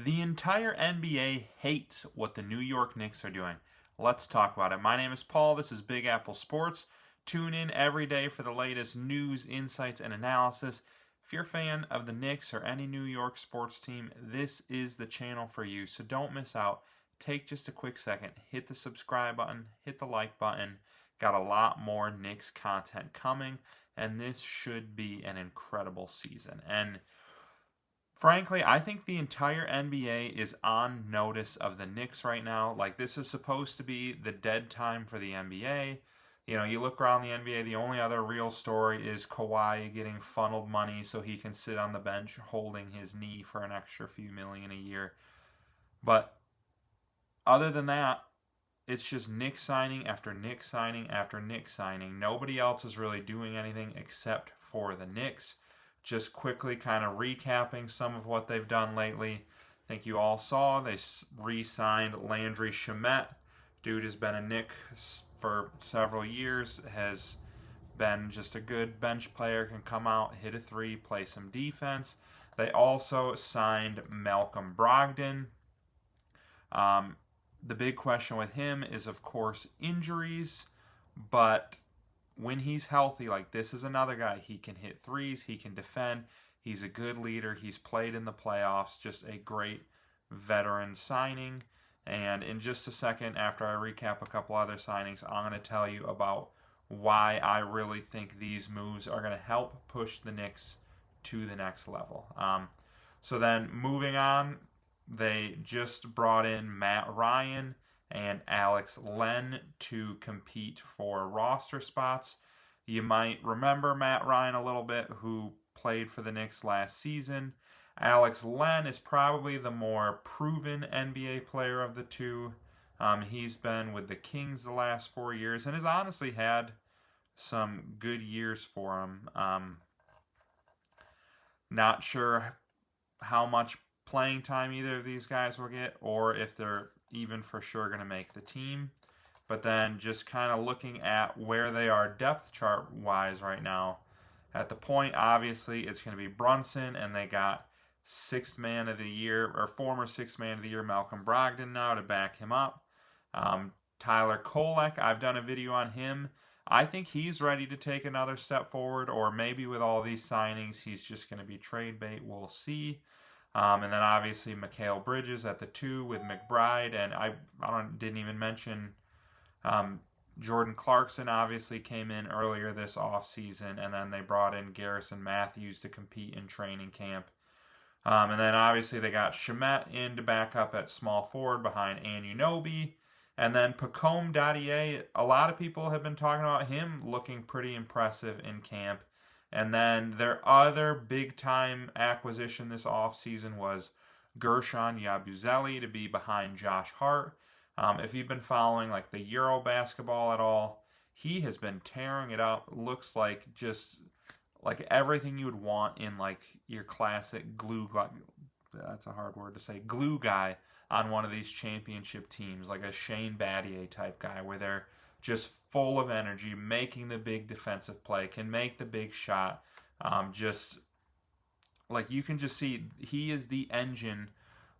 The entire NBA hates what the New York Knicks are doing. Let's talk about it. My name is Paul. This is Big Apple Sports. Tune in every day for the latest news, insights, and analysis. If you're a fan of the Knicks or any New York sports team, this is the channel for you. So don't miss out. Take just a quick second, hit the subscribe button, hit the like button. Got a lot more Knicks content coming, and this should be an incredible season. And frankly, I think the entire NBA is on notice of the Knicks right now. Like, this is supposed to be the dead time for the NBA. You look around the NBA, the only other real story is Kawhi getting funneled money so he can sit on the bench holding his knee for an extra few million a year. But other than that, it's just Knicks signing after Knicks signing after Knicks signing. Nobody else is really doing anything except for the Knicks. Just quickly kind of recapping some of what they've done lately. I think you all saw they re-signed Landry Shamet. Dude has been a Knick for several years, has been just a good bench player, can come out, hit a three, play some defense. They also signed Malcolm Brogdon. The big question with him is, of course, injuries, but when he's healthy, like, this is another guy. He can hit threes, he can defend, he's a good leader, he's played in the playoffs, just a great veteran signing. And in just a second, after I recap a couple other signings, I'm going to tell you about why I really think these moves are going to help push the Knicks to the next level. So then moving on, they just brought in Matt Ryan and Alex Len to compete for roster spots. You might remember Matt Ryan a little bit, who played for the Knicks last season. Alex Len is probably the more proven NBA player of the two. He's been with the Kings the last 4 years and has honestly had some good years for him. Not sure how much playing time either of these guys will get, or if they're even for sure going to make the team. But then just kind of looking at where they are depth chart wise right now, at the point, obviously, it's going to be Brunson, and they got sixth man of the year, or former sixth man of the year, Malcolm Brogdon, now to back him up. Tyler Kolek, I've done a video on him. I think he's ready to take another step forward, or maybe with all these signings, he's just going to be trade bait. We'll see. And then obviously Mikal Bridges at the 2 with McBride, and I didn't even mention Jordan Clarkson obviously came in earlier this offseason, and then they brought in Garrison Matthews to compete in training camp. And then obviously they got Shamet in to back up at small forward behind Anunoby. And then Pacome Dadier, a lot of people have been talking about him looking pretty impressive in camp. And then their other big-time acquisition this offseason was Gershon Yabusele to be behind Josh Hart. If you've been following like the Euro basketball at all, he has been tearing it up. Looks like just like everything you would want in like your classic that's a hard word to say, glue guy on one of these championship teams, like a Shane Battier type guy, where they're just full of energy, making the big defensive play, can make the big shot. Just like you can just see, he is the engine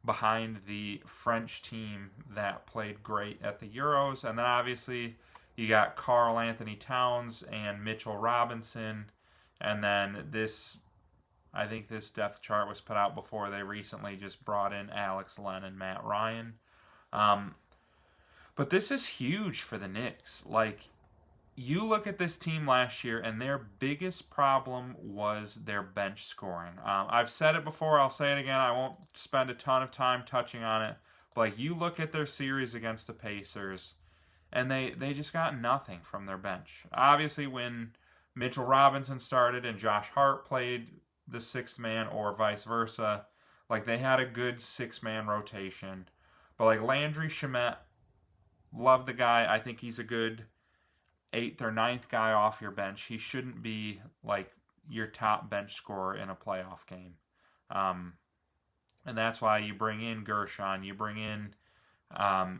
behind the French team that played great at the Euros. And then obviously you got Karl Anthony Towns and Mitchell Robinson. And then I think this depth chart was put out before they recently just brought in Alex Len and Matt Ryan. But this is huge for the Knicks. Like, you look at this team last year, and their biggest problem was their bench scoring. I've said it before, I'll say it again. I won't spend a ton of time touching on it. But like, you look at their series against the Pacers, and they just got nothing from their bench. Obviously, when Mitchell Robinson started and Josh Hart played the sixth man, or vice versa, like, they had a good six-man rotation. But like Landry Shamet, love the guy. I think he's a good 8th or ninth guy off your bench. He shouldn't be like your top bench scorer in a playoff game. And that's why you bring in Gershon, you bring in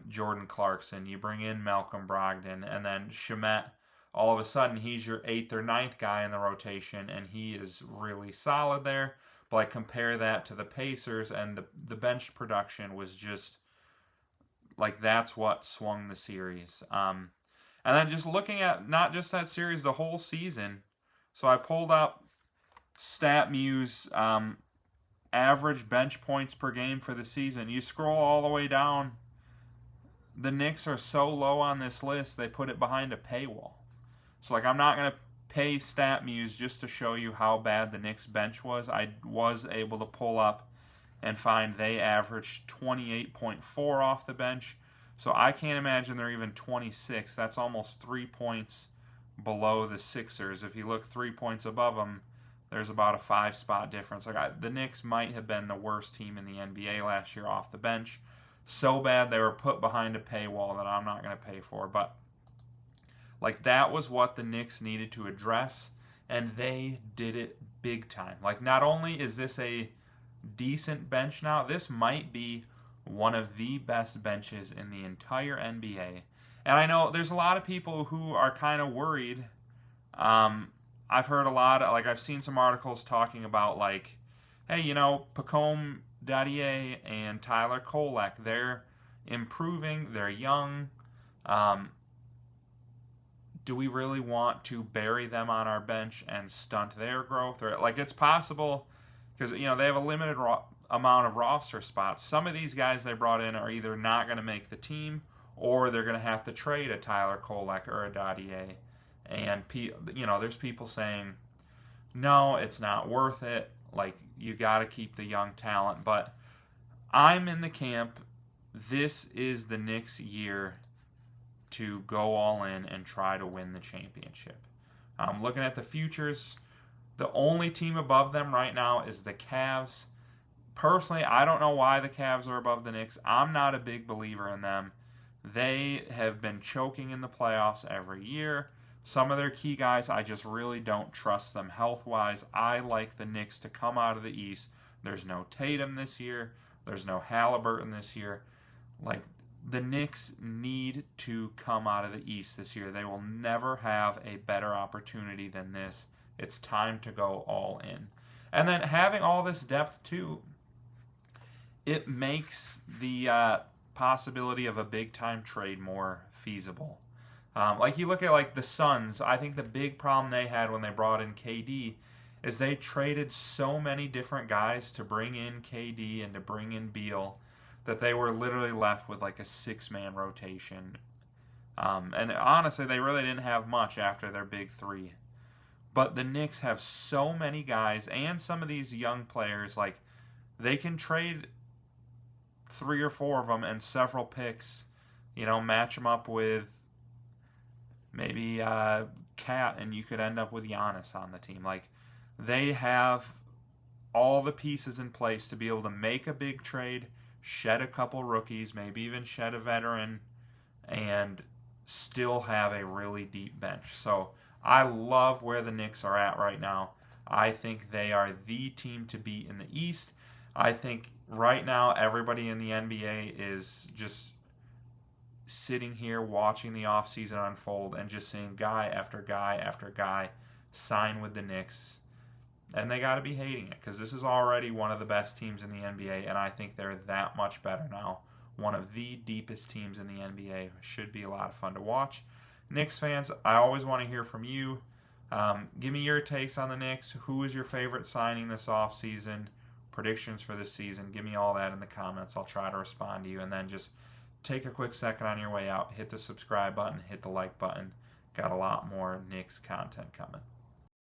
Jordan Clarkson, you bring in Malcolm Brogdon, and then Shamet, all of a sudden he's your 8th or ninth guy in the rotation, and he is really solid there. But like compare that to the Pacers, and the bench production was just like that's what swung the series. And then just looking at not just that series, the whole season. So I pulled up StatMuse average bench points per game for the season. You scroll all the way down, the Knicks are so low on this list, they put it behind a paywall. So, like, I'm not going to pay StatMuse just to show you how bad the Knicks bench was. I was able to pull up and find they averaged 28.4 off the bench. So I can't imagine they're even 26. That's almost 3 points below the Sixers. If you look 3 points above them, there's about a 5-spot difference. The Knicks might have been the worst team in the NBA last year off the bench. So bad they were put behind a paywall that I'm not going to pay for. But like that was what the Knicks needed to address, and they did it big time. Like not only is this a decent bench now, this might be one of the best benches in the entire NBA. And I know there's a lot of people who are kind of worried. I've heard a lot, like I've seen some articles talking about like, hey, Pacome Dadier and Tyler Kolek, they're improving, they're young. Do we really want to bury them on our bench and stunt their growth? Or like it's possible because they have a limited amount of roster spots. Some of these guys they brought in are either not going to make the team or they're going to have to trade a Tyler Kolek or a Dadier. And there's people saying, no, it's not worth it. Like you got to keep the young talent. But I'm in the camp. This is the Knicks' year to go all in and try to win the championship. Looking at the futures, the only team above them right now is the Cavs. Personally, I don't know why the Cavs are above the Knicks. I'm not a big believer in them. They have been choking in the playoffs every year. Some of their key guys, I just really don't trust them health-wise. I like the Knicks to come out of the East. There's no Tatum this year. There's no Halliburton this year. Like, the Knicks need to come out of the East this year. They will never have a better opportunity than this. It's time to go all in. And then having all this depth, too, it makes the possibility of a big-time trade more feasible. Like you look at like the Suns, I think the big problem they had when they brought in KD is they traded so many different guys to bring in KD and to bring in Beal that they were literally left with like a 6-man rotation. And honestly, they really didn't have much after their big three. But the Knicks have so many guys and some of these young players, like they can trade 3 or 4 of them and several picks, match them up with maybe Cat, and you could end up with Giannis on the team. Like, they have all the pieces in place to be able to make a big trade, shed a couple rookies, maybe even shed a veteran, and still have a really deep bench. So I love where the Knicks are at right now. I think they are the team to beat in the East. I think right now everybody in the NBA is just sitting here watching the offseason unfold and just seeing guy after guy after guy sign with the Knicks. And they got to be hating it because this is already one of the best teams in the NBA, and I think they're that much better now. One of the deepest teams in the NBA. Should be a lot of fun to watch. Knicks fans, I always want to hear from you. Give me your takes on the Knicks. Who is your favorite signing this offseason? Predictions for this season. Give me all that in the comments. I'll try to respond to you. And then just take a quick second on your way out. Hit the subscribe button. Hit the like button. Got a lot more Knicks content coming.